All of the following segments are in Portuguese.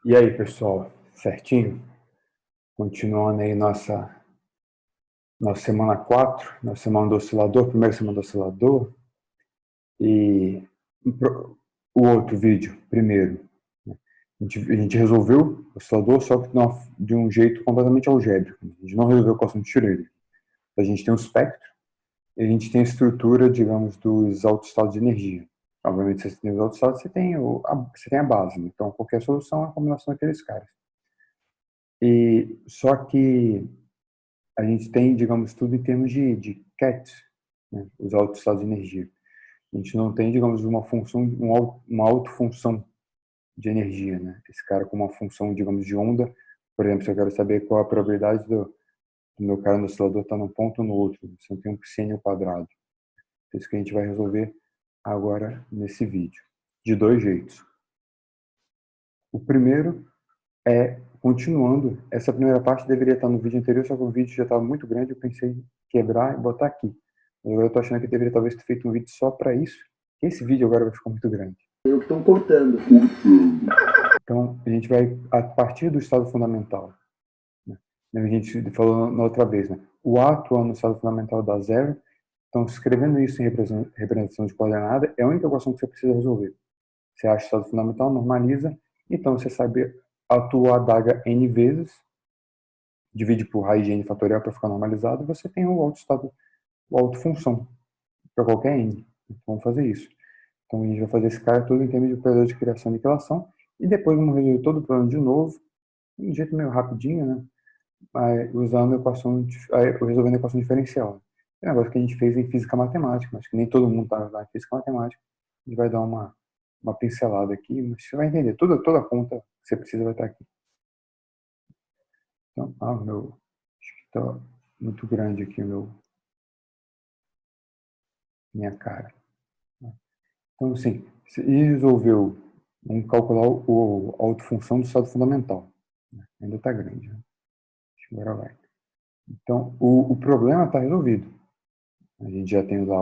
E aí, pessoal, certinho? Continuando aí nossa semana 4, nossa semana do oscilador, primeira semana do oscilador, e o outro vídeo, primeiro. Né? A gente resolveu o oscilador, só que de um jeito completamente algébrico. A gente não resolveu a equação de Schrödinger. A gente tem o espectro e a gente tem a estrutura, digamos, dos autoestados de energia. Obviamente, se você tem os autoestados, você tem a base. Né? Então, qualquer solução é a combinação daqueles caras. E só que a gente tem, digamos, tudo em termos de CAT, né, os autoestados de energia. A gente não tem, digamos, uma função, uma autofunção de energia, né? Esse cara com uma função, digamos, de onda. Por exemplo, se eu quero saber qual a probabilidade do meu cara no oscilador estar num ponto ou no outro, você não tem um psine ao quadrado. É isso que a gente vai resolver agora nesse vídeo, de dois jeitos. O primeiro é, continuando, essa primeira parte deveria estar no vídeo anterior, só que o vídeo já estava muito grande, eu pensei em quebrar e botar aqui. Agora eu estou achando que eu deveria talvez ter feito um vídeo só para isso, que esse vídeo agora vai ficar muito grande. Eu que estou cortando. Então, a gente vai, a partir do estado fundamental, né? A gente falou na outra vez, né? O A atuando no estado fundamental dá zero, então escrevendo isso em representação de coordenada é a única equação que você precisa resolver. Você acha o estado fundamental, normaliza, então você sabe atuar a adaga n vezes, divide por raiz de n fatorial para ficar normalizado, você tem o autoestado, o autofunção para qualquer n. Então, vamos fazer isso. Então, a gente vai fazer esse cara todo em termos de operador de criação e aniquilação, e depois vamos resolver todo o plano de novo, de um jeito meio rapidinho, né? Usando a equação, resolvendo a equação diferencial. É um negócio que a gente fez em física matemática, mas que nem todo mundo está na física matemática. A gente vai dar uma pincelada aqui, mas você vai entender. Toda a conta que você precisa vai estar aqui. Então, acho que está muito grande aqui minha cara. Então, assim, se resolveu, vamos calcular a autofunção do estado fundamental. Ainda está grande, né? Acho que agora vai. Então, o problema está resolvido. A gente já tem lá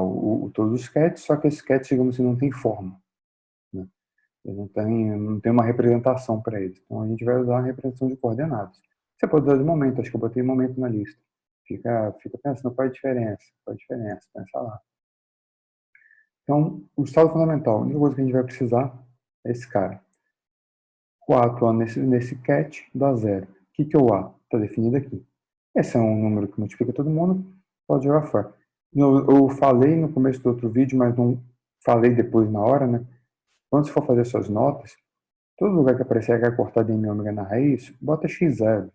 todos os sketches, só que esse sketch, digamos assim, não tem forma. Né? Ele não tem uma representação para eles. Então, a gente vai usar a representação de coordenadas. Você pode usar de momento, acho que eu botei momento na lista. Fica pensando qual é a diferença, pensa lá. Então, o estado fundamental, a única coisa que a gente vai precisar é esse cara. O A atuando nesse cat dá zero. O que é o A? Está definido aqui. Esse é um número que multiplica todo mundo, pode jogar fora. Eu falei no começo do outro vídeo, mas não falei depois na hora, né? Quando você for fazer suas notas, todo lugar que aparecer H cortado em ômega na raiz, bota x0.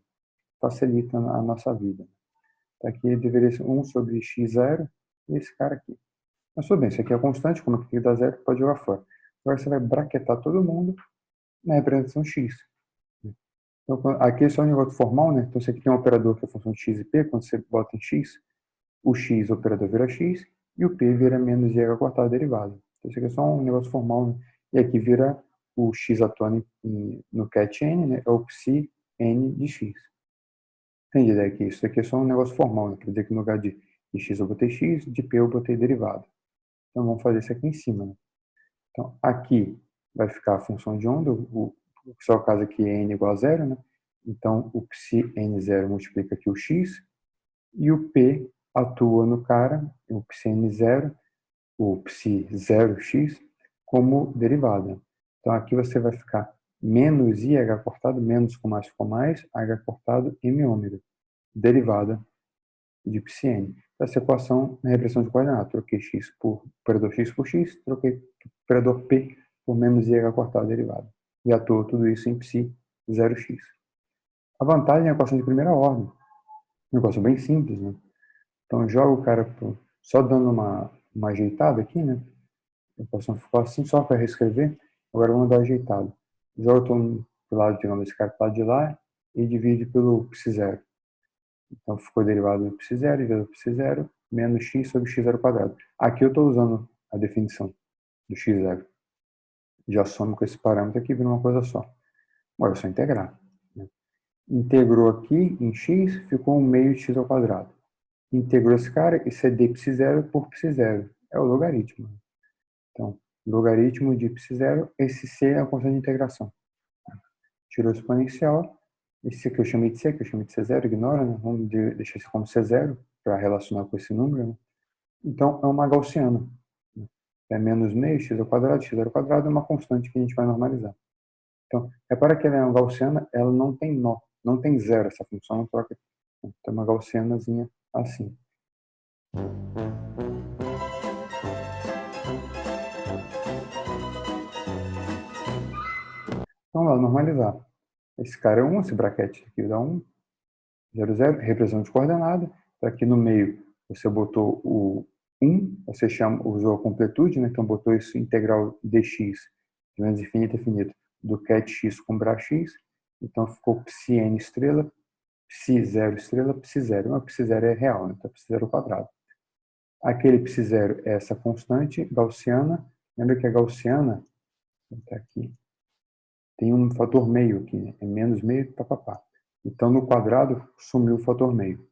Facilita a nossa vida. Tá aqui deveria ser 1 sobre x0 e esse cara aqui. Mas tudo bem, isso aqui é constante, como aqui dá zero, pode jogar fora. Agora você vai braquetar todo mundo na representação x. Então, aqui é só um negócio formal, né? Então, você aqui tem um operador que é a função de x e p, quando você bota em x, o x, o operador vira x, e o p vira menos IH cortado derivado. Então, isso aqui é só um negócio formal, né? E aqui vira o x atuando no cat n, né? É o psi n de x. Entendi a ideia aqui? Isso aqui é só um negócio formal, né? Quer dizer que no lugar de x eu botei x, de p eu botei derivado. Então, vamos fazer isso aqui em cima, né? Então, aqui vai ficar a função de onda, só o caso aqui é n igual a zero, né? Então, o psi n0 multiplica aqui o x, e o p atua no cara, o psi n0, o psi 0x, como derivada. Então, aqui você vai ficar menos IH cortado, menos com mais ficou mais, H cortado, M ômega, derivada de psi n. Essa equação na regressão de coordenadas, troquei operador x por x, troquei operador p por menos IH cortado derivado. E atua tudo isso em psi 0x. A vantagem é a equação de primeira ordem. Um negócio bem simples, né? Então, joga o cara só dando uma ajeitada aqui, né? A equação ficou assim só para reescrever. Agora vamos dar ajeitada. Joga todo pro lado, digamos, esse cara pro lado de lá e divide pelo psi0. Então, ficou derivado do psi0 vezes o psi0 menos x sobre x0 quadrado. Aqui eu estou usando a definição do x0. Já somo com esse parâmetro aqui, vira uma coisa só. Agora é só integrar. Né? Integrou aqui em x, ficou 1 meio de x ao quadrado. Integrou esse cara, isso é d psi0 por psi0. É o logaritmo. Então, logaritmo de psi0, esse c é a constante de integração. tirou o exponencial. Esse aqui eu chamei de C, que eu chamei de C0, ignora, né? Vamos deixar isso como C0 para relacionar com esse número, né? Então, é uma gaussiana. Né? É menos meio, x ao quadrado é uma constante que a gente vai normalizar. Então, repara que ela é uma gaussiana, ela não tem nó, não tem zero, essa função não troca. Então, é uma gaussianazinha assim. Então, lá, normalizar. Esse cara é 1, esse bracket aqui dá 1, 0, 0, representação de coordenada. Então, aqui no meio, você botou o 1, você usou a completude, né? Então, botou isso integral dx, de menos infinito a infinito, do ket x com bra x. Então, ficou psi-n estrela, psi0 estrela, psi0. Mas psi0 é real, né? Então, psi0 ao quadrado. Aquele psi0 é essa constante gaussiana. Lembra que a gaussiana, está aqui, tem um fator meio aqui, né? É menos meio, papapá. Então, no quadrado, sumiu o fator meio.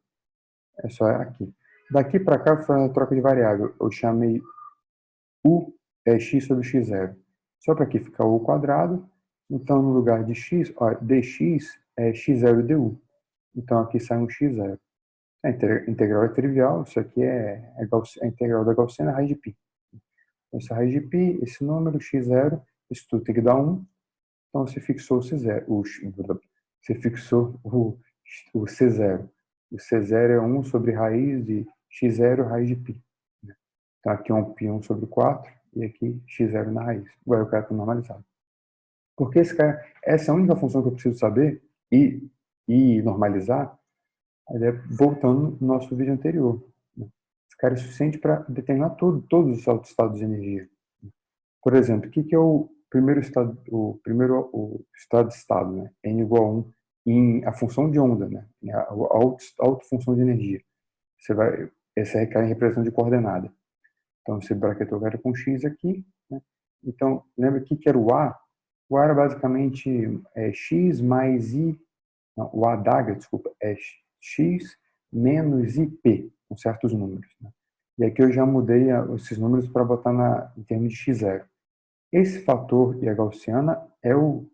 É só aqui. Daqui para cá, foi uma troca de variável. Eu chamei u x sobre x0. Só para aqui ficar u quadrado. Então, no lugar de x, ó, dx é x0 du. Então, aqui sai um x0. A integral é trivial. Isso aqui é a integral da gaussiana, raiz de π. Essa raiz de π, esse número, x0, isso tudo tem que dar 1. Então, você fixou o C0. Você fixou o C0. O C0 é 1 sobre raiz de x0 raiz de π. Então, aqui é um π1 sobre 4 e aqui x0 na raiz. Agora eu quero normalizado. Porque essa é a única função que eu preciso saber e normalizar, voltando no nosso vídeo anterior. Esse cara é suficiente para determinar todos os altos estados de energia. Por exemplo, o que é o primeiro estado, o estado de estado, né? N igual a 1 em a função de onda, né? A autofunção de energia. Essa recai em representação de coordenada. Então, você braquetou o com x aqui, né? Então, lembra o que era o A? O A era basicamente x mais i, não, o A d'água, desculpa, é x menos ip, com certos números, né? E aqui eu já mudei esses números para botar em termos de x0. Esse fator e a gaussiana é o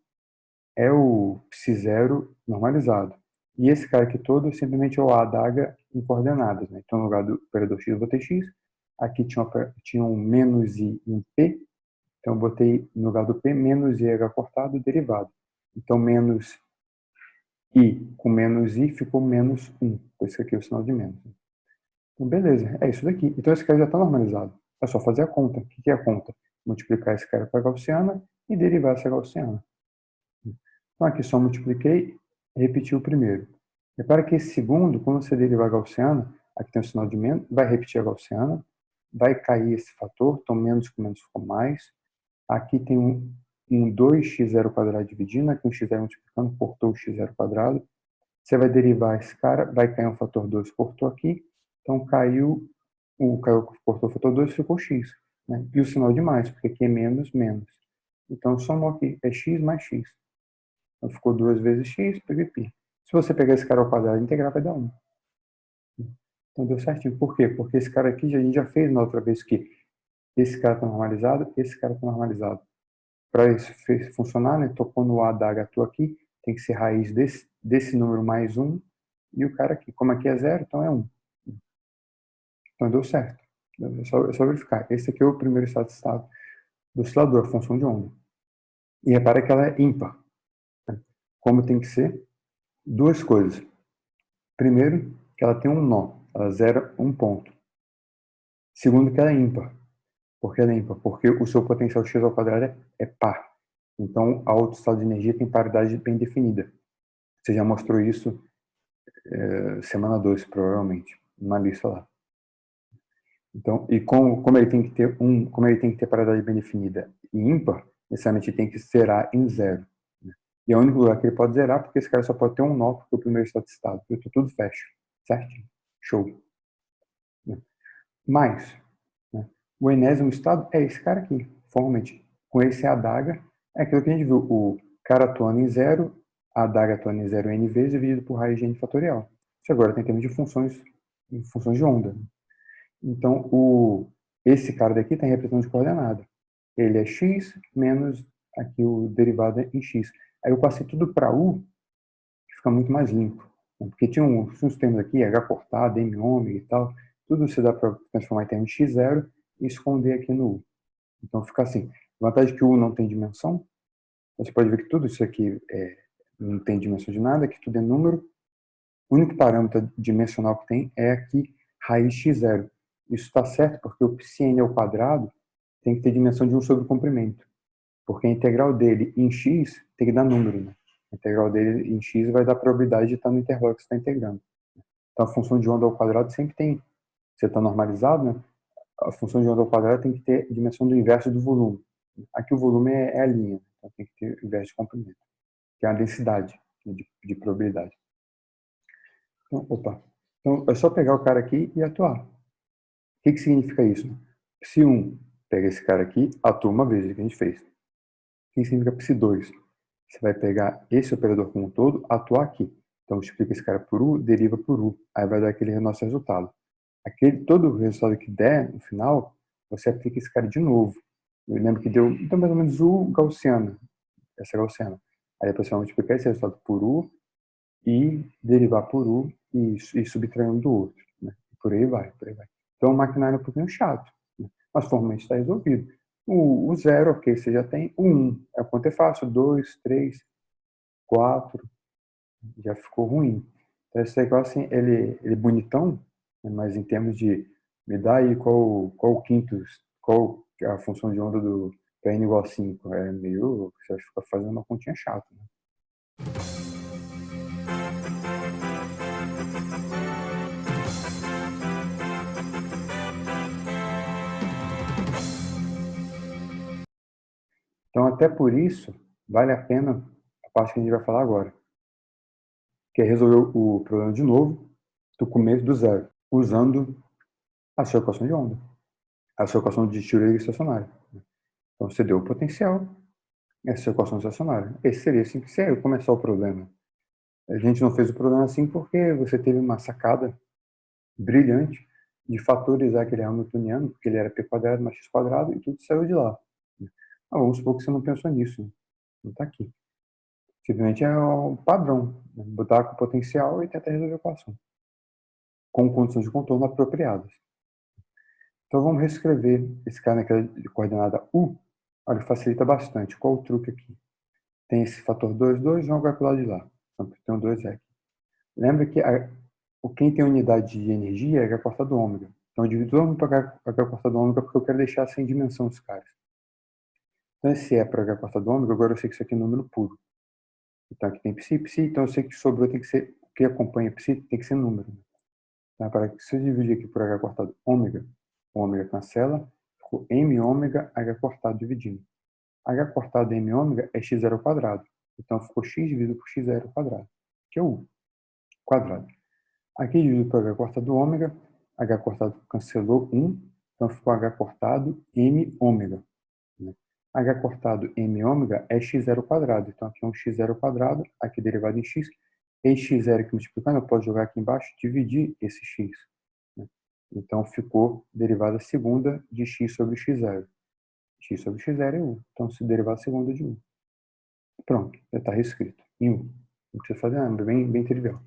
psi0 normalizado. E esse cara aqui todo é simplesmente o A d'água em coordenadas, né? Então, no lugar do operador x, eu botei x. Aqui tinha um menos i e um p. Então, eu botei no lugar do p, menos i h cortado, derivado. Então, menos i com menos i ficou menos 1. Por isso aqui é o sinal de menos. Então, beleza, é isso daqui. Então, esse cara já está normalizado. É só fazer a conta. O que é a conta? Multiplicar esse cara para a gaussiana e derivar essa gaussiana. Então, aqui só multipliquei e repeti o primeiro. Repara que esse segundo, quando você derivar a gaussiana, aqui tem o sinal de menos, vai repetir a gaussiana, vai cair esse fator, então menos com menos ficou mais. Aqui tem um 2x0² dividindo, aqui um x0 multiplicando, cortou o x0². Você vai derivar esse cara, vai cair um fator 2, cortou aqui, então cortou o fator 2, ficou x. Né? E o sinal de mais, porque aqui é menos, menos. Então, somou aqui, é x mais x. Então, ficou 2 vezes x, peguei π. Se você pegar esse cara ao quadrado e integrar, vai dar 1. Então, deu certinho. Por quê? Porque esse cara aqui, a gente já fez na outra vez que esse cara está normalizado, esse cara está normalizado. Para isso funcionar, né, tocou no A da H aqui, tem que ser raiz desse número mais 1, e o cara aqui, como aqui é 0, então é 1. Então, deu certo. É só verificar. Esse aqui é o primeiro estado do oscilador, a função de onda. E repara que ela é ímpar. Como tem que ser? Duas coisas. Primeiro, que ela tem um nó, ela zera um ponto. Segundo, que ela é ímpar. Por que ela é ímpar? Porque o seu potencial x ao quadrado é par. Então, a outro estado de energia tem paridade bem definida. Você já mostrou isso semana 2, provavelmente, numa lista lá. Então, e como ele tem que ter paridade bem definida e ímpar, necessariamente tem que zerar em 0. Né? E é o único lugar que ele pode zerar, porque esse cara só pode ter um nó, porque o primeiro estado de estado. Tudo fecha. Certo? Show. Mas, né, o enésimo estado é esse cara aqui, formalmente. Com esse adaga, é aquilo que a gente viu. O cara atuando em 0, a adaga atuando em 0 n vezes dividido por raiz de n fatorial. Isso agora tem termos de funções de onda. Então, esse cara daqui tem representação de coordenada. Ele é x menos aqui o derivado em x. Aí eu passei tudo para U, que fica muito mais limpo. Porque tinha uns termos aqui, H cortado, M ômega e tal, tudo você dá para transformar em termos de x0 e esconder aqui no U. Então fica assim. A vantagem é que o U não tem dimensão. Você pode ver que tudo isso aqui não tem dimensão de nada, que tudo é número. O único parâmetro dimensional que tem é aqui, raiz x0. Isso está certo porque o πn ao quadrado tem que ter dimensão de 1 sobre o comprimento. Porque a integral dele em x tem que dar número, né? A integral dele em x vai dar probabilidade de estar no intervalo que você está integrando. Então, a função de onda ao quadrado sempre tem, você está normalizado, né? A função de onda ao quadrado tem que ter dimensão do inverso do volume. Aqui o volume é a linha, então tem que ter o inverso de comprimento, que é a densidade de probabilidade. Então, então, é só pegar o cara aqui e atuar. O que significa isso? Psi1, pega esse cara aqui, atua uma vez, o que a gente fez. O que significa Psi2? Você vai pegar esse operador como um todo, atuar aqui. Então, multiplica esse cara por U, deriva por U. Aí vai dar aquele nosso resultado. Todo o resultado que der, no final, você aplica esse cara de novo. Eu lembro que deu então, mais ou menos U gaussiana. Essa gaussiana. Aí depois você vai multiplicar esse resultado por U e derivar por U e subtrair um do outro. Né? Por aí vai, por aí vai. Então, o maquinário é um pouquinho chato. Né? Mas formalmente está resolvido. O 0, ok, você já tem. O 1, é quanto é fácil. 2, 3, 4, já ficou ruim. Então, esse negócio, assim, ele é bonitão, né? Mas em termos de me dá aí qual o quinto, qual a função de onda do n igual a 5, é meio, você fica fazendo uma continha chata. Né? Então, até por isso, vale a pena a parte que a gente vai falar agora, que é resolver o problema de novo, do começo do zero, usando a sua equação de onda, a sua equação de Schrödinger estacionária. Então, você deu o potencial, essa é a equação estacionária. Esse seria assim que você ia começar o problema. A gente não fez o problema assim porque você teve uma sacada brilhante de fatorizar aquele hamiltoniano, porque ele era p quadrado mais x quadrado, e tudo saiu de lá. Vamos supor que você não pensou nisso, né? Não está aqui. Simplesmente é um padrão, né? Botar com potencial e tentar resolver a equação, com condições de contorno apropriadas. Então vamos reescrever esse cara naquela coordenada U. Olha, facilita bastante. Qual o truque aqui? Tem esse fator 2, 2, joga para o lado de lá. Então tem um 2 aqui. Lembra que quem tem unidade de energia é H cortado ômega. Então eu divido todo mundo para H cortado ômega porque eu quero deixar sem dimensão os caras. Então esse é para H cortado ômega, agora eu sei que isso aqui é número puro. Então aqui tem psi, psi, então eu sei que sobrou tem que ser, o que acompanha psi tem que ser número. Então, para que se eu dividir aqui por H cortado ômega, o ômega cancela, ficou M ômega H cortado dividindo. H cortado M ômega é x0 ao quadrado. Então ficou x dividido por x0 ao quadrado, que é U quadrado. Aqui dividido por H cortado ômega, H cortado cancelou 1, então ficou H cortado M ômega. Né? H cortado M ômega é x0 ao quadrado. Então aqui é um x0 ao quadrado, aqui derivado em x. Esse x0 aqui multiplicando, eu posso jogar aqui embaixo e dividir esse x. Né? Então ficou derivada segunda de x sobre x0. X sobre x0 é 1. Então se derivada segunda de 1. Pronto, já está reescrito em 1. Não precisa fazer nada, bem trivial.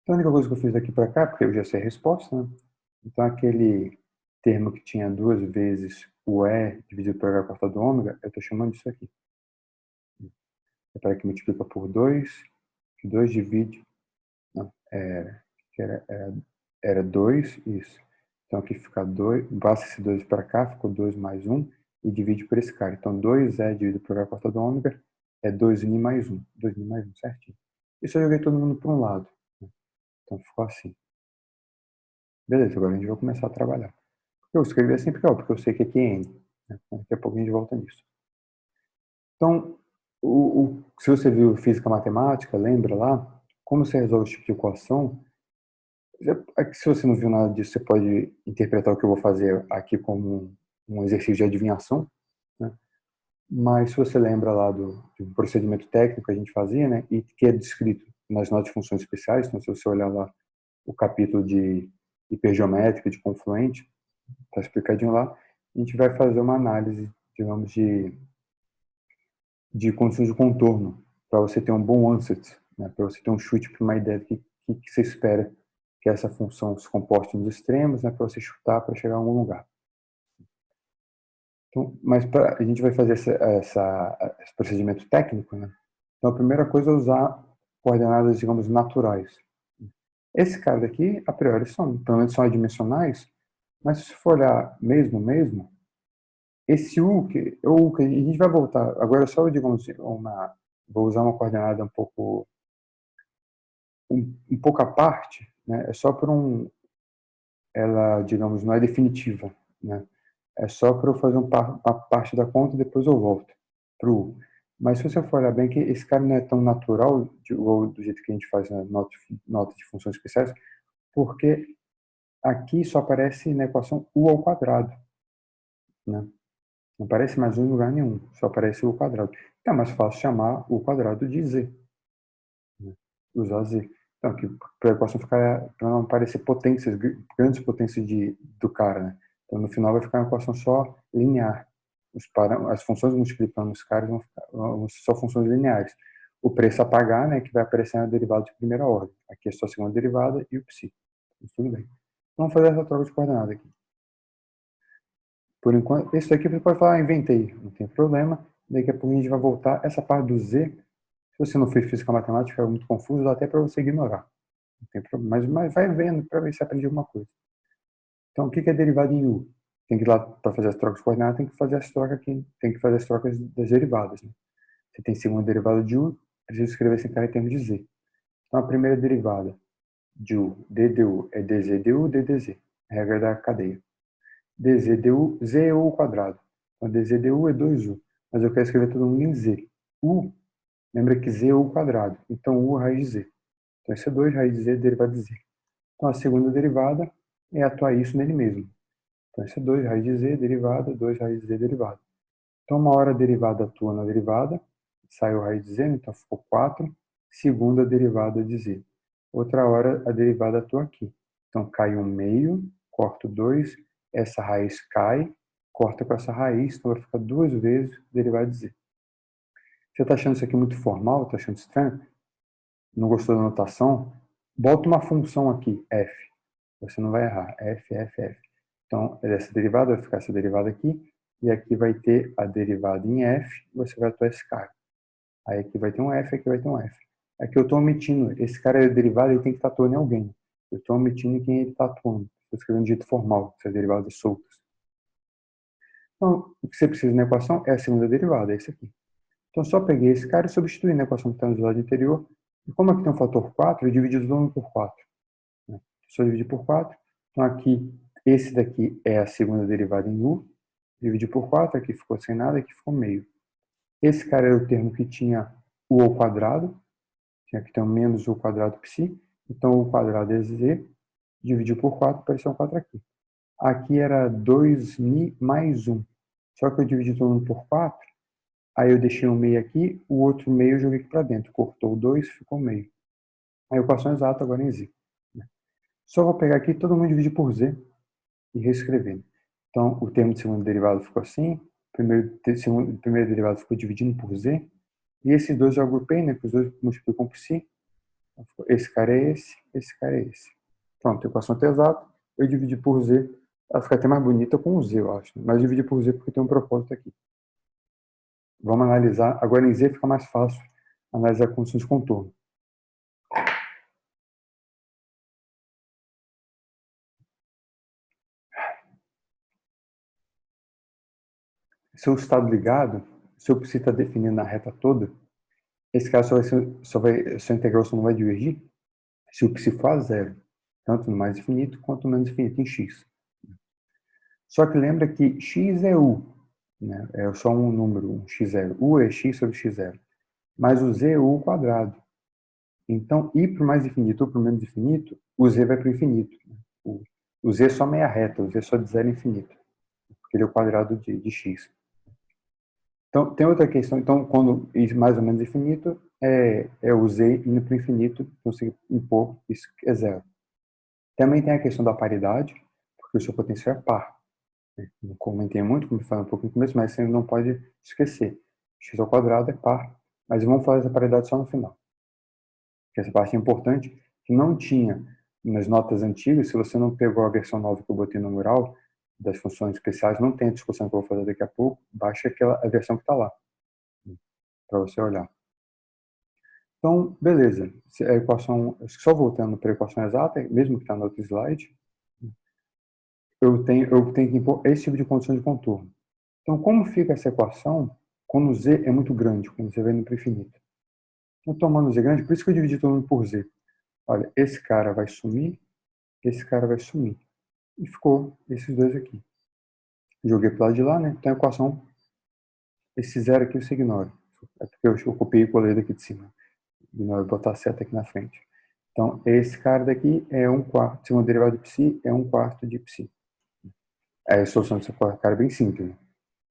Então a única coisa que eu fiz daqui para cá, porque eu já sei a resposta, né? Então aquele termo que tinha duas vezes o E dividido por H cortado ômega, eu estou chamando disso aqui. Para que multiplica por 2, que 2 divide, não, era 2, isso. Então aqui fica 2, passa esse 2 para cá, ficou 2 mais 1, e divide por esse cara. Então 2E dividido por H cortado ômega é 2N mais 1. 2N mais 1, certinho. Isso eu joguei todo mundo para um lado. Né? Então ficou assim. Beleza, agora a gente vai começar a trabalhar. Eu escrevi assim porque eu sei que aqui é N. Né? Daqui a pouco a gente volta nisso. Então, se você viu física matemática, lembra lá, como você resolve esse tipo de equação, se você não viu nada disso, você pode interpretar o que eu vou fazer aqui como um exercício de adivinhação, né? Mas se você lembra lá do procedimento técnico que a gente fazia, né, e que é descrito nas notas de funções especiais, então se você olhar lá o capítulo de hipergeométrica, de confluente, está explicadinho lá, a gente vai fazer uma análise, digamos, de condições de contorno para você ter um bom onset, né, para você ter um chute para uma ideia do que você espera que essa função se comporte nos extremos, né, para você chutar para chegar a algum lugar. Então, mas a gente vai fazer esse procedimento técnico, né? Então, a primeira coisa é usar coordenadas, digamos, naturais. Esse cara daqui, a priori, pelo menos são adimensionais, mas se você for olhar mesmo, esse U, que a gente vai voltar, agora só, digamos, vou usar uma coordenada um pouco à parte, né? É só por ela, digamos, não é definitiva, né? É só para eu fazer uma parte da conta e depois eu volto para o U. Mas se você for olhar bem que esse cara não é tão natural do jeito que a gente faz na nota de funções especiais, porque aqui só aparece na equação U ao quadrado, né? Não aparece mais U em lugar nenhum, só aparece U ao quadrado. Então é mais fácil chamar U ao quadrado de Z, né? Usar Z. Então, para a equação ficar, para não aparecer potências, grandes potências do cara, né? Então, no final vai ficar uma equação só linear. As funções multiplicando os caras vão ser só funções lineares. O preço a pagar, né, que vai aparecer na derivada de primeira ordem. Aqui é só a segunda derivada e o psi. Tudo bem. Vamos fazer essa troca de coordenada aqui. Por enquanto, isso aqui você pode falar, inventei, não tem problema. Daqui a pouco a gente vai voltar. Essa parte do Z, se você não fez física matemática, é muito confuso, dá até para você ignorar. Não tem problema, mas vai vendo para ver se aprende alguma coisa. Então, o que é derivada em U? Tem que ir lá para fazer as trocas de coordenadas, tem que fazer as trocas aqui, tem que fazer as trocas das derivadas. Né? Você tem segunda derivada de U, precisa escrever esse cara em termos de Z. Então, a primeira derivada de U, d du, é dz du, d dz. Regra da cadeia. dz du, z é U ao quadrado. Então, dz du é 2U. Mas eu quero escrever todo mundo em Z. U, lembra que Z é U ao quadrado. Então, U é raiz de Z. Então, esse é 2 raiz de Z, derivada de Z. Então, a segunda derivada é atuar isso nele mesmo. Então, esse é 2 raiz de Z, derivada, 2 raiz de Z, derivada. Então, uma hora a derivada atua na derivada, saiu raiz de Z, então ficou 4, segunda derivada de Z. Outra hora a derivada atua aqui. Então, cai 1/2, corto 2, essa raiz cai, corta com essa raiz, então vai ficar 2 vezes derivada de Z. Você está achando isso aqui muito formal? Está achando estranho? Não gostou da notação? Bota uma função aqui, f. Você não vai errar. F, F, F. Então, essa derivada vai ficar essa derivada aqui, e aqui vai ter a derivada em f, você vai atuar esse cara. Aí aqui vai ter um f, aqui vai ter um f. Aqui eu estou omitindo, esse cara é derivado, ele tem que estar atuando em alguém. Eu estou omitindo quem ele está atuando. Estou escrevendo de jeito formal, essas derivadas soltas. Então, o que você precisa na equação é a segunda derivada, é esse aqui. Então, só peguei esse cara e substituí na equação que está no lado anterior. E como aqui tem um fator 4, eu dividi todo mundo por 4. Né? Só dividir por 4. Então, aqui, esse daqui é a segunda derivada em U. Dividi por 4, aqui ficou sem nada, aqui ficou meio. Esse cara era o termo que tinha U ao quadrado. Tinha que ter um menos U quadrado psi. Então, U quadrado é Z. Dividiu por 4, apareceu um 4 aqui. Aqui era 2mi mais 1. Só que eu dividi todo mundo por 4. Aí eu deixei um meio aqui, o outro meio eu joguei aqui para dentro. Cortou o 2, ficou meio. A equação exata agora em Z. Só vou pegar aqui, todo mundo divide por Z e reescrever. Então, o termo de segundo derivado ficou assim, primeiro derivado ficou dividindo por Z, e esses dois eu agrupei, né, que os dois multiplicam por si. Esse cara é esse cara é esse. Pronto, a equação está exata, eu dividi por Z, ela fica até mais bonita com o Z, eu acho, mas eu dividi por Z porque tem um propósito aqui. Vamos analisar, agora em Z fica mais fácil analisar condições de contorno. Se o estado ligado, se o psi está definido na reta toda, esse cara sua integral só não vai divergir se o psi for a zero, tanto no mais infinito quanto no menos infinito em x. Só que lembra que x é u, né? É só um número, um x0. U é x sobre x0. Mas o z é u ao quadrado. Então, ir para o mais infinito ou para o menos infinito, o z vai para o infinito. O z é só meia reta, o z é só de zero a infinito, porque ele é o quadrado de x. Então, tem outra questão. Então, quando ir mais ou menos infinito, é o z indo para o infinito, então você impor isso é zero. Também tem a questão da paridade, porque o seu potencial é par. Não comentei muito, como eu falei um pouco no começo, mas você não pode esquecer. X ao quadrado é par, Mas vamos falar dessa paridade só no final. Porque essa parte é importante, que não tinha nas notas antigas. Se você não pegou a versão nova que eu botei no mural, das funções especiais, não tem a discussão que eu vou fazer daqui a pouco, baixa a versão que está lá, para você olhar. Então, beleza. A equação, só voltando para a equação exata, mesmo que está no outro slide, eu tenho que impor esse tipo de condição de contorno. Então, como fica essa equação quando z é muito grande, quando z vai indo para o infinito? Então, tomando z grande, por isso que eu dividi todo mundo por z. Olha, esse cara vai sumir, esse cara vai sumir. E ficou esses dois aqui. Joguei para o lado de lá, né? Então, a equação, esse zero aqui você ignora. É porque eu copiei e colei daqui de cima. Ignora botar a seta aqui na frente. Então, esse cara daqui é 1/4. Segundo derivado de psi é 1/4 de psi. A solução dessa cara é bem simples.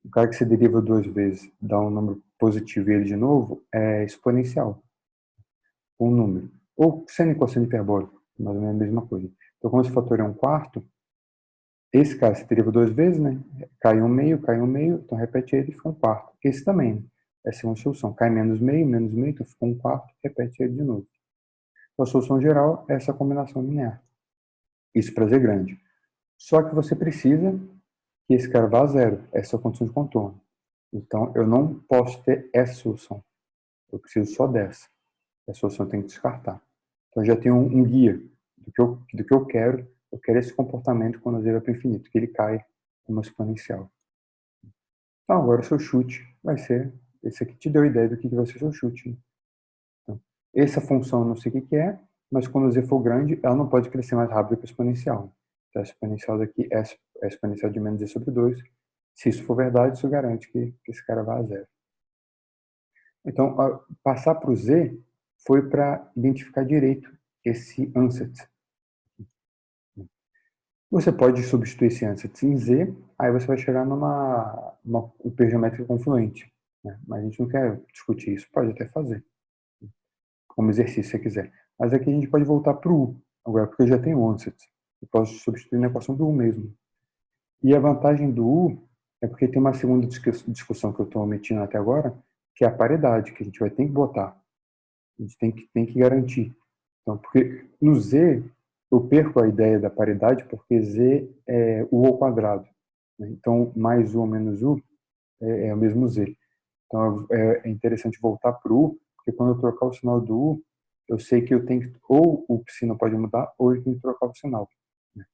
O cara que você deriva duas vezes, dá um número positivo e ele de novo, é exponencial. Um número. Ou seno e cosseno hiperbólico, mais ou menos a mesma coisa. Então, como esse fator é 1/4, esse cara você deriva duas vezes, né? Cai um meio, então repete ele e fica 1/4. Esse também, né? Essa é uma solução. Cai menos meio, então fica 1/4, repete ele de novo. Então, a solução geral é essa combinação linear. Isso para z grande. Só que você precisa que esse cara vá a zero. Essa é a condição de contorno. Então, eu não posso ter essa solução. Eu preciso só dessa. Essa solução eu tenho que descartar. Então, eu já tenho um guia do que eu quero. Eu quero esse comportamento quando z vai para o infinito, que ele cai como exponencial. Então, agora o seu chute vai ser... Esse aqui te deu a ideia do que vai ser o seu chute. Né? Então, essa função eu não sei o que é, mas quando z for grande, ela não pode crescer mais rápido que o exponencial. Então, a exponencial daqui é a exponencial de menos z sobre 2. Se isso for verdade, isso garante que esse cara vai a zero. Então, passar para o z foi para identificar direito esse ansatz. Você pode substituir esse ansatz em z, aí você vai chegar numa geométrica confluente. Né? Mas a gente não quer discutir isso, pode até fazer, como exercício se você quiser. Mas aqui a gente pode voltar para o u, agora porque eu já tenho o ansatz. Eu posso substituir na equação do u mesmo. E a vantagem do u é porque tem uma segunda discussão que eu estou omitindo até agora, que é a paridade, que a gente vai ter que botar. A gente tem que garantir. Então, porque no z, eu perco a ideia da paridade, porque z é u ao quadrado. Né? Então, mais u menos u é o mesmo z. Então, é interessante voltar para o u, porque quando eu trocar o sinal do u, eu sei que eu tenho que, ou o psi não pode mudar, ou eu tenho que trocar o sinal. Né?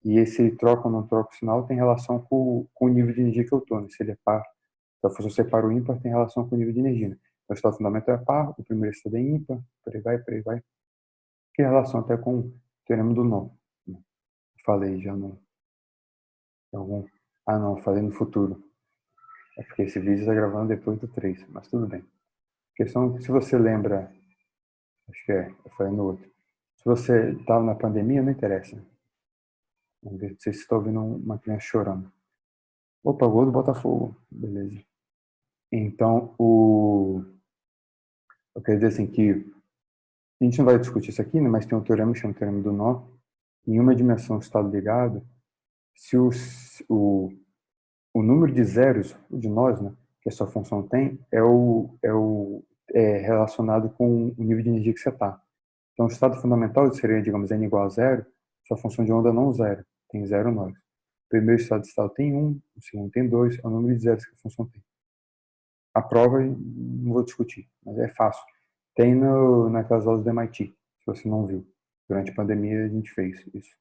E esse troca ou não troca o sinal tem relação com o nível de energia que eu estou. Né? Se ele é par, se a função separa o ímpar, tem relação com o nível de energia. Né? Então, o estado fundamental é par, o primeiro estado é ímpar, por aí vai. Que tem relação até com o teorema do nó. Né? Falei já no... algum... Ah, não, falei no futuro. É porque esse vídeo está gravando depois do 3, mas tudo bem. Questão, se você lembra, acho que eu falei no outro. Se você estava na pandemia, não interessa. Vamos ver se você está ouvindo uma criança chorando. Opa, gol do Botafogo. Beleza. Então, eu quero dizer assim que a gente não vai discutir isso aqui, né, mas tem um teorema que chama teorema do nó. Em uma dimensão estado ligado, se o número de zeros, de nós, né, que a sua função tem, é relacionado com o nível de energia que você está. Então, o estado fundamental seria, digamos, n igual a zero, sua função de onda não zero, tem zero nós. O primeiro estado tem 1, o segundo tem 2, é o número de zeros que a função tem. A prova, não vou discutir, mas é fácil. Tem naquelas aulas do MIT, se você não viu. Durante a pandemia a gente fez isso.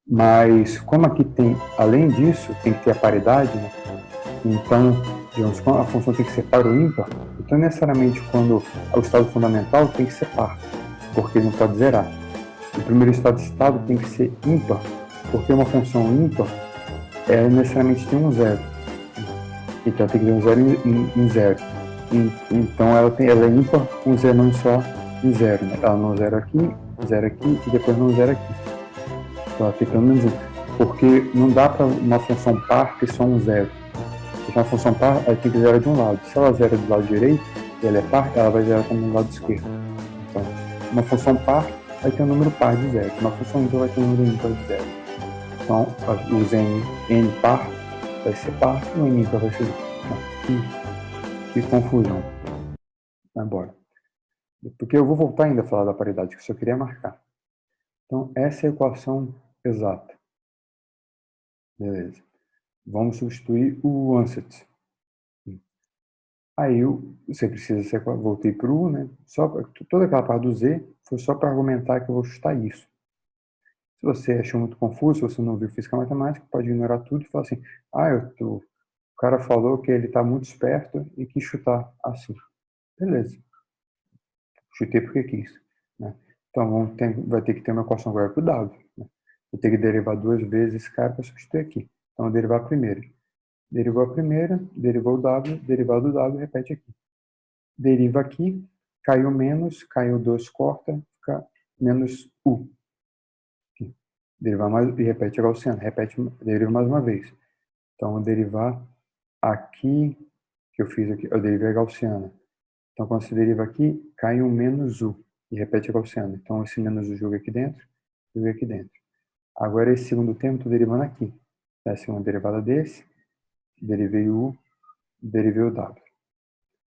Mas, como aqui tem, além disso, tem que ter a paridade, né? Então, digamos, a função tem que ser par ou ímpar, então necessariamente quando o estado fundamental tem que ser par, porque ele não pode zerar. O primeiro estado tem que ser ímpar, porque uma função ímpar necessariamente tem um zero. Então tem que ter um zero em zero. Então ela é ímpar com zero não só em zero. Né? Ela não zera aqui e depois não zera aqui. Então ela tem pelo menos um. Porque não dá para uma função par ter só um zero. Porque uma função par ela tem que zerar de um lado. Se ela zera do lado direito e ela é par, ela vai zerar também do lado esquerdo. Então, uma função par vai ter um número par de zero. Uma função ímpar vai ter um número ímpar de zero. Então, os n par vai ser par e o n ímpar vai ser zero. Que confusão. vai embora. Porque eu vou voltar ainda a falar da paridade, que eu só queria marcar. Então, essa é a equação exata. Beleza. Vamos substituir o ansatz. Aí você precisa, voltei para o U, né? Toda aquela parte do Z foi só para argumentar que eu vou chutar isso. Se você achou muito confuso, se você não viu física matemática, pode ignorar tudo e falar assim, o cara falou que ele está muito esperto e quis chutar assim. Beleza. Chutei porque quis. Né? Então vai ter que ter uma equação agora para o W. Né? Vou ter que derivar duas vezes esse cara para substituir aqui. Então, derivar a primeira. Derivou a primeira, derivou o W, derivado do W, repete aqui. Deriva aqui, caiu menos, caiu 2, corta, fica menos U. Aqui. Derivar mais, e repete a gaussiana, deriva mais uma vez. Então, derivar aqui, que eu fiz aqui, eu derivei a gaussiana. Então, quando se deriva aqui, cai um menos U, e repete a gaussiana. Então, esse menos U joga aqui dentro, joga aqui dentro. Agora, esse segundo termo, estou derivando aqui. Essa é uma derivada desse, derivei o U, derivei o W.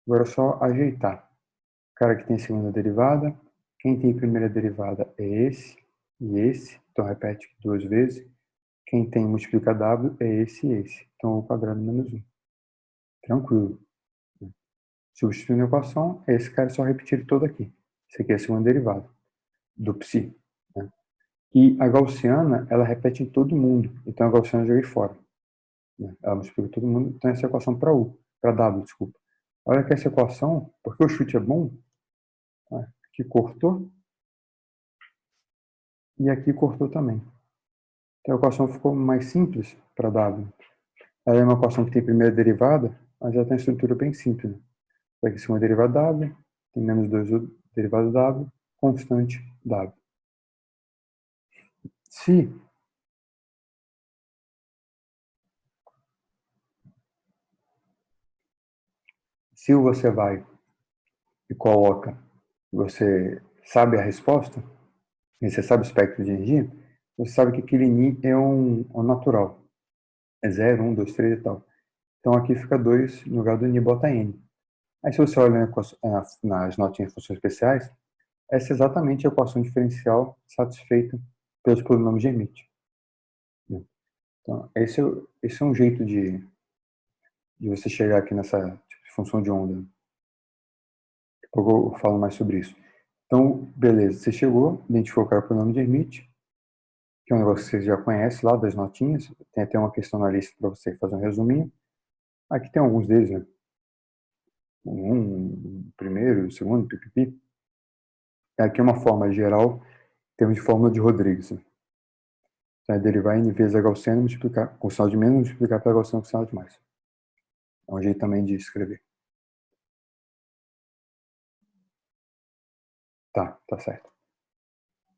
Agora é só ajeitar. O cara que tem segunda derivada, quem tem primeira derivada é esse e esse, então repete duas vezes. Quem tem multiplica W é esse e esse, então o quadrado menos 1. Tranquilo. Substituindo a equação, esse cara é só repetir todo aqui. Esse aqui é a segunda derivada do psi. Né? E a gaussiana, ela repete em todo mundo, então a gaussiana eu joguei fora. Né? Ela multiplica todo mundo, então essa é a equação para W, desculpa. Olha que essa equação, porque o chute é bom, aqui cortou, e aqui cortou também. Então a equação ficou mais simples para W. Ela é uma equação que tem primeira derivada, mas ela tem uma estrutura bem simples. Né? Aqui em cima derivada W, tem menos 2 derivada W, constante W. Se você vai e coloca, você sabe a resposta, e você sabe o espectro de energia, você sabe que aquele Ni é um natural. É 0, 1, 2, 3 e tal. Então aqui fica 2, no lugar do Ni bota N. Aí se você olha nas notinhas de funções especiais, essa é exatamente a equação diferencial satisfeita pelos polinômios de Hermite. Então, esse é um jeito de você chegar aqui nessa tipo de função de onda. Daqui a pouco eu falo mais sobre isso. Então, beleza, você chegou, identificou que era o polinômio de Hermite, que é um negócio que você já conhece lá das notinhas. Tem até uma questão na lista para você fazer um resuminho. Aqui tem alguns deles, né? O primeiro, o segundo, pipipi. Aqui é uma forma geral, em termos de fórmula de Rodrigues. Então, é derivar n vezes a gaussiana e multiplicar com sinal de menos, multiplicar pela gaussiana com sinal de mais. É um jeito também de escrever. Tá certo.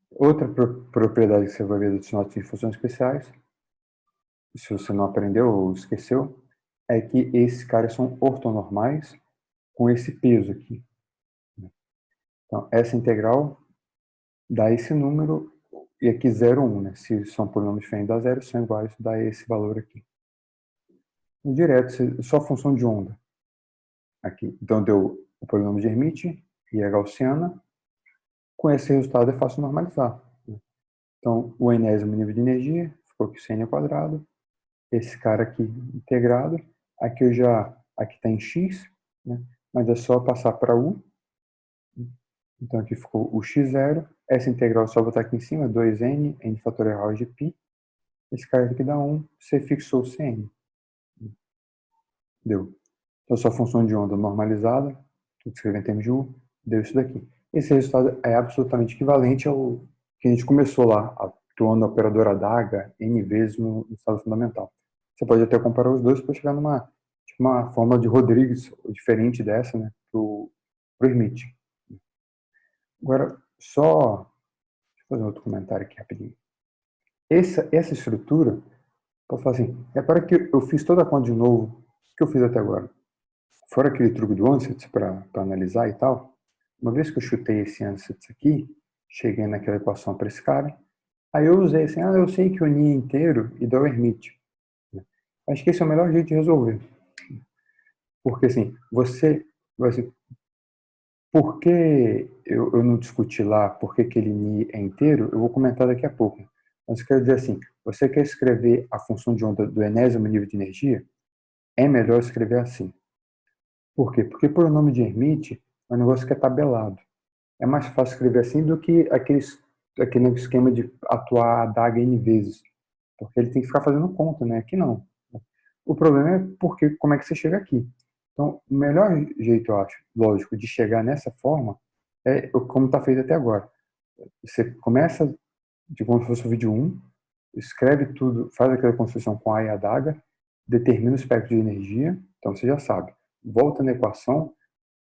Outra propriedade que você vai ver dos notas de funções especiais, se você não aprendeu ou esqueceu, é que esses caras são ortonormais com esse peso aqui. Então, essa integral dá esse número, e aqui 0, 1, né? Se são polinômios diferentes da zero, são iguais, dá esse valor aqui. No direto, só função de onda. Aqui. Então, deu o polinômio de Hermite e a gaussiana. Com esse resultado, é fácil normalizar. Então, o enésimo nível de energia, ficou aqui 100 ao quadrado. Esse cara aqui integrado. Aqui aqui está em x, né? Mas é só passar para u. Então, aqui ficou o x0. Essa integral é só botar aqui em cima, 2n, n fatorial de π. Esse cara aqui dá 1, você fixou o Cn. Deu. Então, sua função de onda normalizada, tudo escrever em termos de U, deu isso daqui. Esse resultado é absolutamente equivalente ao que a gente começou lá, atuando a operadora adaga n vezes no estado fundamental. Você pode até comparar os dois para chegar numa uma forma de Rodrigues diferente dessa, né, pro Hermite. Agora, deixa eu fazer outro comentário aqui rapidinho. Essa estrutura, eu falar assim, repara que eu fiz toda a conta de novo, o que eu fiz até agora. Fora aquele truque do ansatz para analisar e tal, uma vez que eu chutei esse ansatz aqui, cheguei naquela equação para esse cara, aí eu usei assim, eu sei que o Ni é inteiro e dá o Hermite. Acho que esse é o melhor jeito de resolver. Porque assim, você Por que eu não discuti lá por que aquele ni é inteiro, eu vou comentar daqui a pouco. Mas eu quero dizer assim, você quer escrever a função de onda do enésimo nível de energia? É melhor escrever assim. Por quê? Porque por nome de Hermite é um negócio que é tabelado. É mais fácil escrever assim do que aquele esquema de atuar a adaga N vezes. Porque ele tem que ficar fazendo conta, né? Aqui não. O problema é porque como é que você chega aqui. Então, o melhor jeito, eu acho, lógico, de chegar nessa forma é como está feito até agora. Você começa de como se fosse o vídeo 1, escreve tudo, faz aquela construção com A e a adaga, determina o espectro de energia, então você já sabe. Volta na equação,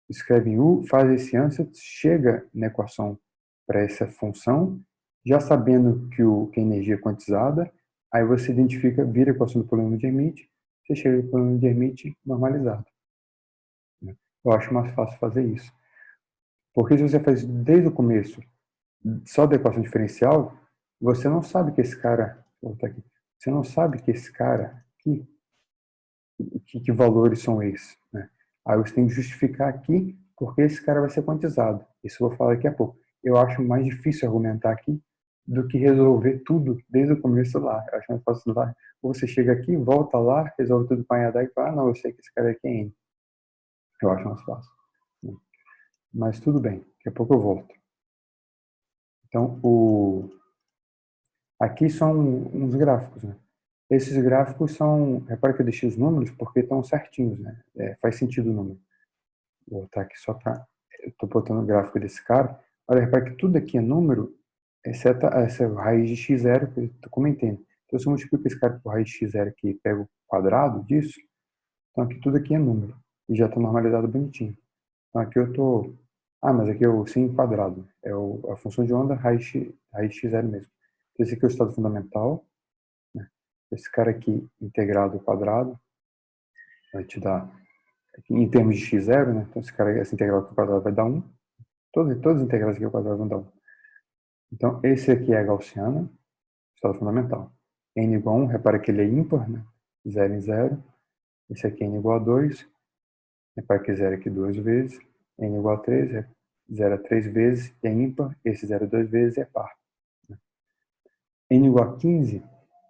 escreve em U, faz esse ansatz, chega na equação para essa função, já sabendo que a energia é quantizada, aí você identifica, vira a equação do polínômo de Hermite, você chega no polínômo de Hermite normalizado. Eu acho mais fácil fazer isso. Porque se você faz desde o começo só da equação diferencial, você não sabe que esse cara, vou botar aqui, você não sabe que esse cara aqui, que valores são esses, né? Aí você tem que justificar aqui porque esse cara vai ser quantizado. Isso eu vou falar daqui a pouco. Eu acho mais difícil argumentar aqui do que resolver tudo desde o começo lá. Eu acho mais fácil lá. Ou você chega aqui, volta lá, resolve tudo com a e fala, ah, não, eu sei que esse cara aqui é N. Eu acho mais fácil. Mas tudo bem, daqui a pouco eu volto. Então, aqui são uns gráficos, né? Esses gráficos são, repara que eu deixei os números porque estão certinhos, né? Faz sentido o número. Vou botar aqui só para, eu estou botando o gráfico desse cara. Olha, repara que tudo aqui é número, exceto essa raiz de x0 que eu estou comentando. Então, se eu multiplico esse cara por raiz de x0 aqui e pego o quadrado disso, então aqui tudo aqui é número. E já está normalizado bonitinho. Então aqui eu estou, mas aqui é o sim quadrado. É a função de onda raiz de x0 mesmo. Então, esse aqui é o estado fundamental. Esse cara aqui, integrado ao quadrado, vai te dar, em termos de x0, né? Então, essa integral ao quadrado vai dar 1. Todas as integrais aqui ao quadrado vão dar 1. Então, esse aqui é a gaussiana, estado fundamental. N igual a 1, repara que ele é ímpar, né? 0 em 0. Esse aqui é N igual a 2. Repara que 0 aqui 2 vezes. N igual a 3, 0 a 3 vezes é ímpar. Esse 0 2 vezes é par. N igual a 15,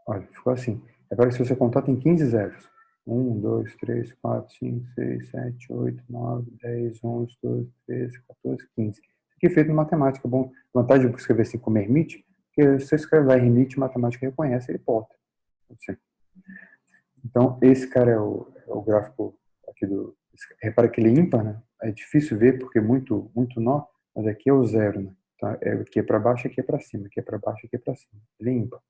olha, ficou assim. Agora, se você contar, tem 15 zeros. 1, 2, 3, 4, 5, 6, 7, 8, 9, 10, 11, 12, 13, 14, 15. Isso aqui é feito em matemática. Bom, vantagem de escrever assim como Hermite, porque se você escrever lá Hermite, matemática reconhece, ele porta. Então, esse cara é o gráfico aqui do... Repara que ele é ímpar, né? É difícil ver porque é muito nó, mas aqui é o zero, né? Então, aqui é para baixo, aqui é para cima, aqui é para baixo, aqui é para cima. Ele é ímpar.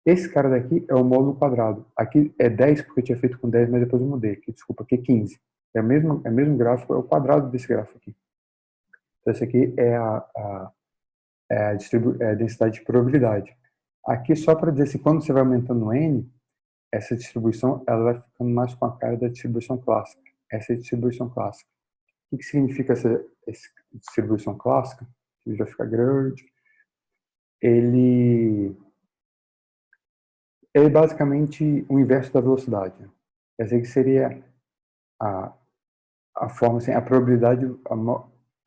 Esse cara daqui é o módulo quadrado. Aqui é 10 porque eu tinha feito com 10, mas depois eu mudei. Aqui, desculpa, aqui é 15. É o mesmo gráfico, é o quadrado desse gráfico aqui. Então, esse aqui é a densidade de probabilidade. Aqui, só para dizer assim, quando você vai aumentando o N, essa distribuição ela vai ficando mais com a cara da distribuição clássica. Essa é a distribuição clássica. O que significa essa distribuição clássica? Ele vai ficar grande. Ele é basicamente o inverso da velocidade. Quer dizer que seria a, a forma, assim, a probabilidade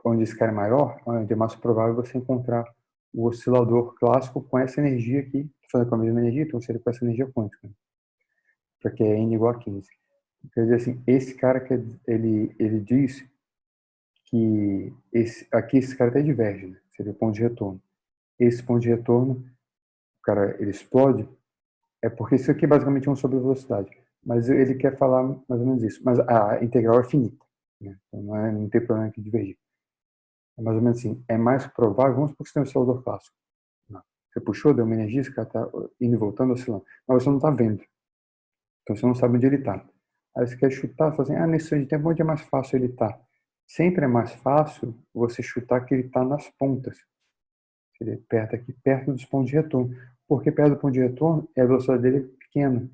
onde esse cara é maior, onde é mais provável você encontrar o oscilador clássico com essa energia aqui, falando com a mesma energia, então seria com essa energia quântica, porque é n igual a 15. Quer dizer assim, esse cara que ele diz que aqui esse cara até diverge, né? Seria o ponto de retorno. Esse ponto de retorno, o cara ele explode, é porque isso aqui basicamente é um sobre velocidade. Mas ele quer falar mais ou menos isso. Mas a integral é finita, né? Então não tem problema que divergir. É mais ou menos assim. É mais provável, vamos supor que você tem um oscilador clássico. Não. Você puxou, deu uma energia, esse cara está indo e voltando, oscilando. Mas você não está vendo. Então você não sabe onde ele está. Aí você quer chutar, fala assim, nesse de tempo onde é mais fácil ele estar? Sempre é mais fácil você chutar que ele está nas pontas. Ele aperta aqui perto dos pontos de retorno. Porque perto do ponto de retorno, a velocidade dele é pequena.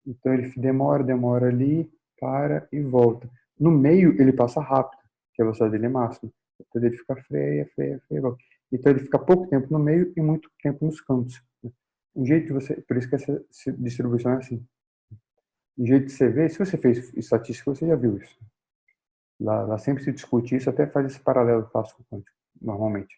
Então ele demora ali, para e volta. No meio ele passa rápido, que a velocidade dele é máxima. Então ele fica freia, volta. Então ele fica pouco tempo no meio e muito tempo nos cantos. Um jeito de você, por isso que essa distribuição é assim. Um jeito de você ver, se você fez estatística, você já viu isso. Lá sempre se discute isso, até faz esse paralelo clássico quântico, normalmente.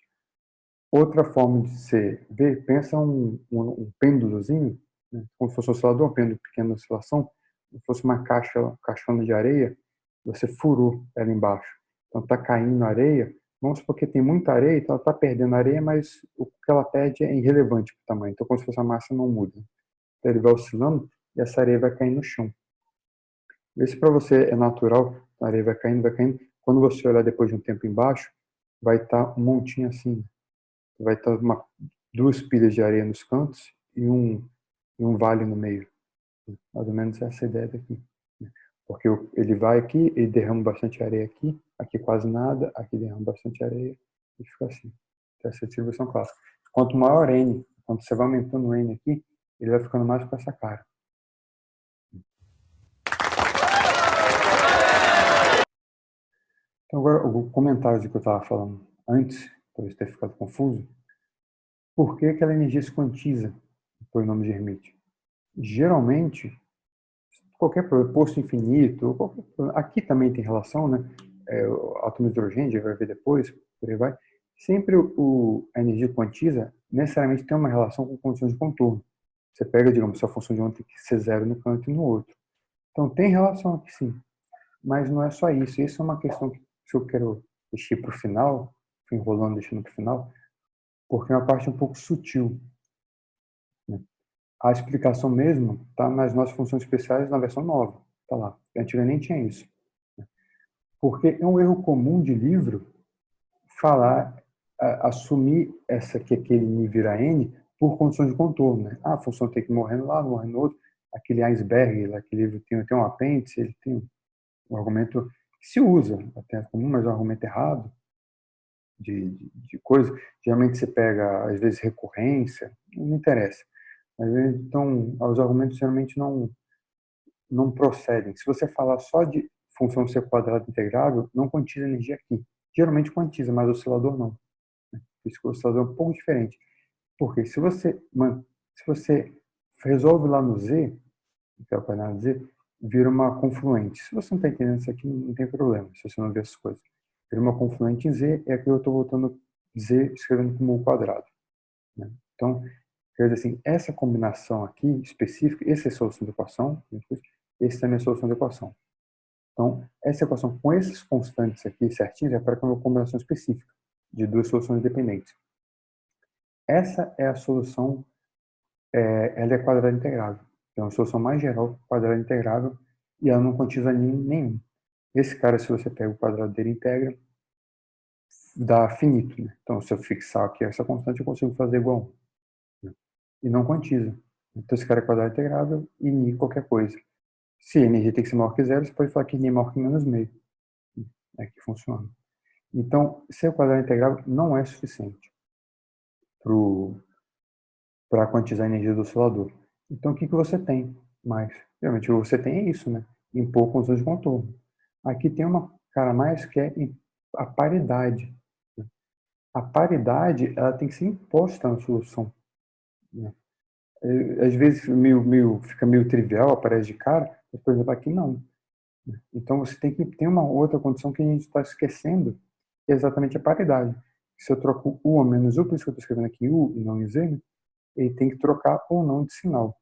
Outra forma de você ver, pensa um pêndulozinho, né, como se fosse um oscilador, um pêndulo pequeno de oscilação, como se fosse uma caixona de areia, você furou ela embaixo. Então está caindo areia, vamos supor que tem muita areia, então ela está perdendo areia, mas o que ela perde é irrelevante para o tamanho. Então, como se fosse a massa não muda. Então ele vai oscilando e essa areia vai caindo no chão. Vê se para você é natural, a areia vai caindo, vai caindo. Quando você olhar depois de um tempo embaixo, vai estar um montinho assim. Vai estar duas pilhas de areia nos cantos e um vale no meio. Mais ou menos essa ideia daqui. Porque ele vai aqui, ele derrama bastante areia aqui, aqui quase nada, aqui derrama bastante areia e fica assim. Então, essa é a distribuição clássica. Quanto maior N, quando você vai aumentando o N aqui, ele vai ficando mais com essa cara. Então, agora, o comentário de que eu estava falando antes, talvez ter ficado confuso, por que aquela energia se quantiza por nome de Hermite? Geralmente, qualquer posto infinito, aqui também tem relação, né? O átomo de hidrogênio, a gente vai ver depois, por aí vai. Sempre a energia quantiza necessariamente tem uma relação com condições de contorno. Você pega, digamos, sua função de onda tem que ser zero no canto e no outro. Então, tem relação aqui sim. Mas não é só isso. Isso é uma questão que eu quero deixar para o final, fui enrolando, deixando para o final, porque é uma parte um pouco sutil. Né? A explicação mesmo está nas nossas funções especiais na versão nova. Está lá. Antigamente nem tinha isso. Porque é um erro comum de livro falar, assumir que aquele nível vira N por condições de contorno. Né? Ah, a função tem que morrer lá, morrer no outro. Aquele Iceberg, aquele livro tem um apêndice, ele tem um argumento que se usa, até comum, mas é um argumento errado de coisa. Geralmente você pega, às vezes, recorrência, não interessa. Mas, então, os argumentos geralmente não procedem. Se você falar só de função C quadrado integrável, não quantiza energia aqui. Geralmente quantiza, mas o oscilador não. Por isso que o oscilador é um pouco diferente. Porque se você resolve lá no Z, que é o quadrado Z, vira uma confluente. Se você não está entendendo isso aqui, não tem problema, se você não vê essas coisas. Vira uma confluente em Z, é que eu estou voltando Z escrevendo como U quadrado. Né? Então, quer dizer assim, essa combinação aqui específica, essa é a solução da equação, esse também é a solução da equação. Então, essa equação com esses constantes aqui certinhos é para uma combinação específica de duas soluções independentes. Essa é a solução, ela é quadrada integrável. Então, a solução mais geral, quadrada integrável, e ela não quantiza nenhum. Esse cara, se você pega o quadrado dele integra, dá finito. Né? Então, se eu fixar aqui essa constante, eu consigo fazer igual 1. Né? E não quantiza. Então, esse cara é quadrado integrável e ni qualquer coisa. Se a energia tem que ser maior que zero, você pode falar que ni é maior que menos meio. É que funciona. Então, ser quadrado integrável não é suficiente para quantizar a energia do oscilador. Então, o que você tem mais? Realmente, o que você tem é isso, né? Impor condições de contorno. Aqui tem uma cara mais que é a paridade. Né? A paridade, ela tem que ser imposta na solução. Né? Às vezes fica meio trivial, aparece de cara, mas, por exemplo, aqui não. Né? Então, você tem que ter uma outra condição que a gente está esquecendo, que é exatamente a paridade. Se eu troco U a menos U, por isso que eu estou escrevendo aqui U e não em Z, né? Ele tem que trocar ou não de sinal.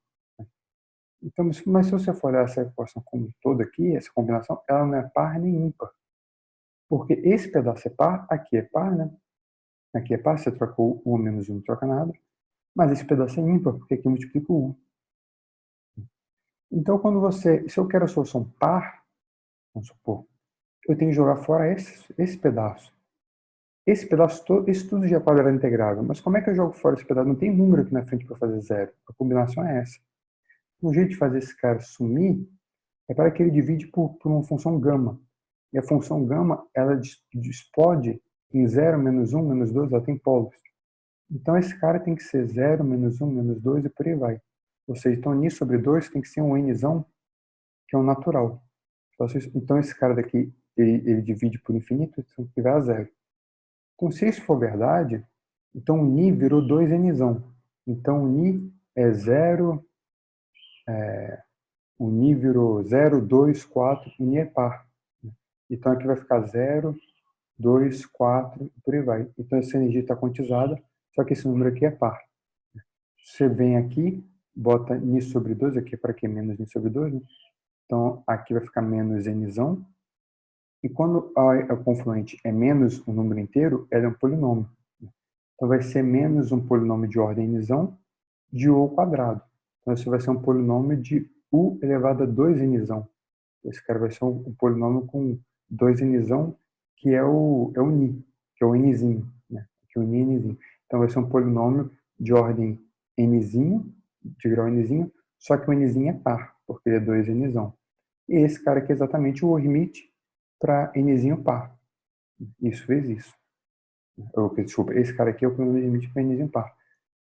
Então, mas se você for olhar essa equação como um todo aqui, essa combinação, ela não é par nem ímpar. Porque esse pedaço é par, aqui é par, né? Aqui é par, você trocou U menos 1, não troca nada. Mas esse pedaço é ímpar, porque aqui multiplica o U. Então, se eu quero a solução par, vamos supor, eu tenho que jogar fora esse pedaço. Esse pedaço todo, isso tudo já é quadrado integrável. Mas como é que eu jogo fora esse pedaço? Não tem número aqui na frente para fazer zero. A combinação é essa. O jeito de fazer esse cara sumir é para que ele divide por uma função gama. E a função gama, ela explode em 0, menos 1, menos 2, ela tem polos. Então, esse cara tem que ser 0, menos 1, menos 2 e por aí vai. Ou seja, então, n sobre 2 tem que ser um nzão, que é um natural. Então, esse cara daqui, ele divide por infinito, então ele vai a 0. Então, se isso for verdade, então o ni virou 2nzão. Então, o ni é 0, o ni virou 0, 2, 4, o ni é par. Então aqui vai ficar 0, 2, 4 e por aí vai. Então essa energia está quantizada, só que esse número aqui é par. Você vem aqui, bota Ni sobre 2, aqui é para que menos Ni sobre 2, né? Então aqui vai ficar menos Nzão. E quando a confluente é menos um número inteiro, ela é um polinômio. Então vai ser menos um polinômio de ordem Nzão de U ao quadrado. Então isso vai ser um polinômio de U elevado a 2 Nzão. Esse cara vai ser um polinômio com 2 Nzão, que é o Ni, que é o Nzinho, né? Que é o Ni é Nzinho. Então vai ser um polinômio de ordem Nzinho, de grau Nzinho, só que o Nzinho é par, porque ele é 2 Nzão. E esse cara aqui é exatamente o limite para Nzinho par. Isso fez isso. Desculpa, esse cara aqui é o polinômio de limite para Nzinho par.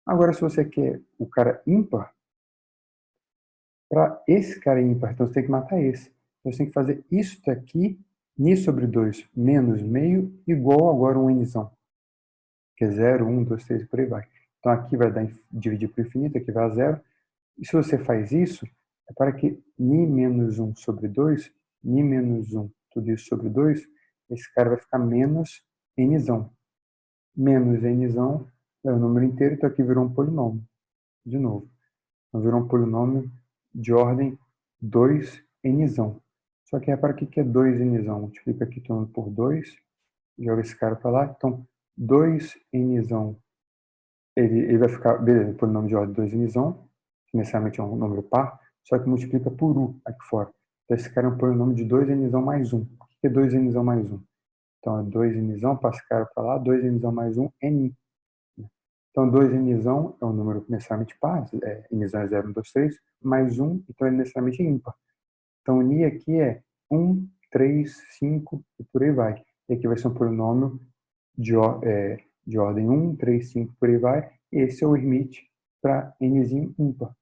Agora, se você quer o cara ímpar, para esse cara ímpar, então você tem que matar esse. Então você tem que fazer isso daqui, Ni sobre 2 menos meio, igual agora um Nzão. Que é 0, 1, 2, 3, por aí vai. Então aqui vai dar dividir por infinito, aqui vai a 0. E se você faz isso, é para que Ni menos 1 sobre 2, Ni menos 1, tudo isso sobre 2, esse cara vai ficar menos Nzão. Menos Nzão é o número inteiro, então aqui virou um polinômio. De novo. Então virou um polinômio de ordem 2Nzão. Só que repara o que é 2Nzão. Multiplica aqui todo por 2, joga esse cara para lá. Então, 2Nzão, ele vai ficar, beleza, polinômio de ordem 2Nzão, que necessariamente é um número par, só que multiplica por U aqui fora. Então, esse cara é um polinômio de 2Nzão mais 1. O que é 2Nzão mais 1? Então, é 2Nzão, passa esse cara para lá, 2Nzão mais 1 é Ni. Então, 2Nzão é um número necessariamente par, Nzão é 0, 1, 2, 3, mais 1, então ele é necessariamente ímpar. Então, Ni aqui é 1, 3, 5 e por aí vai. E aqui vai ser um polinômio de ordem 1, 3, 5, por aí vai. E esse é o limite para Nzinho ímpar.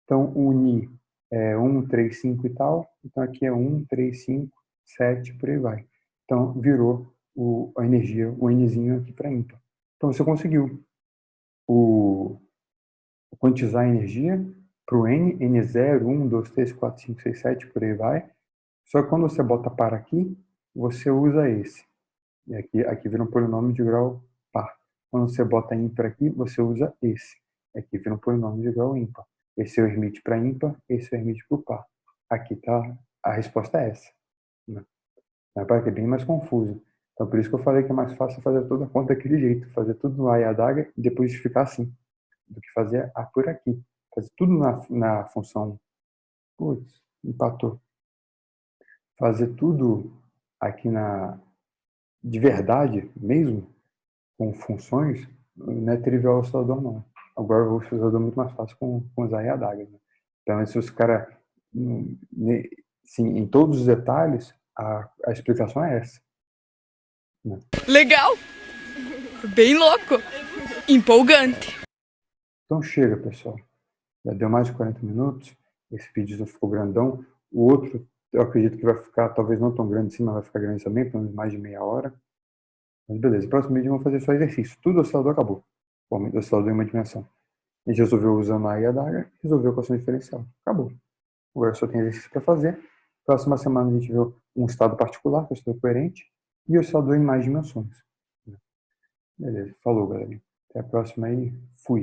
Então, o Ni é 1, 3, 5 e tal. Então, aqui é 1, 3, 5, 7, por aí vai. Então, virou a energia, o Nzinho aqui para ímpar. Então, você conseguiu quantizar a energia para o N, N0, 1, 2, 3, 4, 5, 6, 7, por aí vai. Só que quando você bota par aqui, você usa esse. E aqui vira um polinômio de grau par. Quando você bota ímpar aqui, você usa esse. Aqui vira um polinômio de grau ímpar. Esse é o limite para ímpar, esse é o limite para o par. Aqui tá, a resposta é essa. Né? Para que é bem mais confuso. Então, por isso que eu falei que é mais fácil fazer toda a conta daquele jeito. Fazer tudo no A e a daga e depois ficar assim. Do que fazer por aqui. Fazer tudo na função. Putz, empatou. Fazer tudo aqui de verdade mesmo, com funções, não é trivial o oscilador, não. Agora o oscilador é muito mais fácil com usar a adaga. Né? Então, se os caras, em todos os detalhes, a explicação é essa. Né? Legal! Bem louco! Empolgante! Então chega, pessoal. Já deu mais de 40 minutos. Esse vídeo já ficou grandão. O outro, eu acredito que vai ficar, talvez não tão grande assim, mas vai ficar grande também, pelo menos mais de meia hora. Mas beleza, próximo vídeo vamos fazer só exercício. Tudo o oscilador acabou. O oscilador em uma dimensão. A gente resolveu usando a adaga, resolveu a equação diferencial. Acabou. Agora só tem exercício para fazer. Próxima semana a gente vê um estado particular, que é o estado coerente, e o oscilador em mais dimensões. Beleza, falou, galera. Até a próxima aí. Fui.